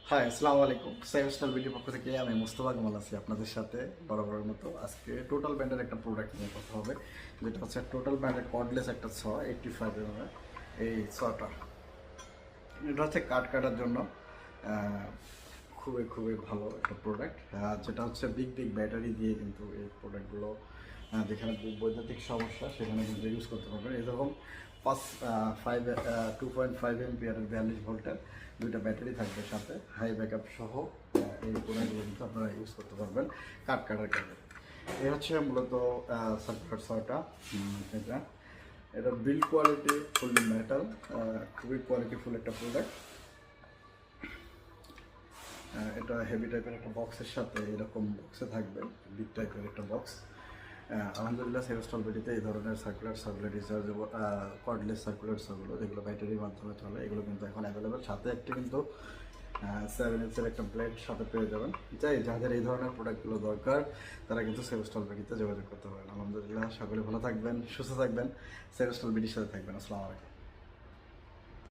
High, আসসালামু আলাইকুম। সাইমস্টার video পক্ষ থেকে আমি মুস্তফা কামাল আছি আপনাদের সাথে বরাবরের মতো। আজকে টোটাল ব্র্যান্ডের একটা প্রোডাক্ট নিয়ে কথা হবে, যেটা হচ্ছে টোটাল ব্র্যান্ডের কর্ডলেস একটা 85 mm এই ছটা। এটা হচ্ছে কাট কাটার জন্য খুবই খুবই ভালো একটা প্রোডাক্ট, যেটা হচ্ছে বিগ বিগ ব্যাটারি দিয়ে কিন্তু এই প্রোডাক্টগুলো যেখানে বৈদ্যুতিক সমস্যা সেখানে কিন্তু ইউজ করতে পারবেন। এরকম 2.5 এমপিয়ারের 42 ভোল্টের দুইটা ব্যাটারি থাকবে সাথে, হাই ব্যাকআপ সহ এই প্রোডাক্টগুলো কিন্তু আপনারা ইউজ করতে পারবেন কাট কাটার কাজে। এই হচ্ছে মূলত সার্কুলার ছয়টা। এটা এটা বিল্ড কোয়ালিটি ফুললি মেটাল, খুবই কোয়ালিটিফুল একটা প্রোডাক্ট। এটা হেভি টাইপের একটা বক্সের সাথে এরকম বক্সে থাকবে, বিগ টাইপের একটা বক্স। আলহামদুলিল্লাহ সেভস্টল বেডিতে এই ধরনের সার্কুলার রিচার্জেবল কর্ডলেস সার্কুলার যেগুলো ব্যাটারির মাধ্যমে চলে, এগুলো কিন্তু এখন অ্যাভেলেবেল। সাথে একটি কিন্তু 7 ইঞ্চের একটা ব্লেড সাথে পেয়ে যাবেন। যাদের এই ধরনের প্রোডাক্টগুলো দরকার তারা কিন্তু সেভস্টল বেডিতে যোগাযোগ করতে পারেন। আলহামদুলিল্লাহ সকলে ভালো থাকবেন, সুস্থ থাকবেন, সেভস্টল বেডির সাথে থাকবেন। আসসালামু আলাইকুম।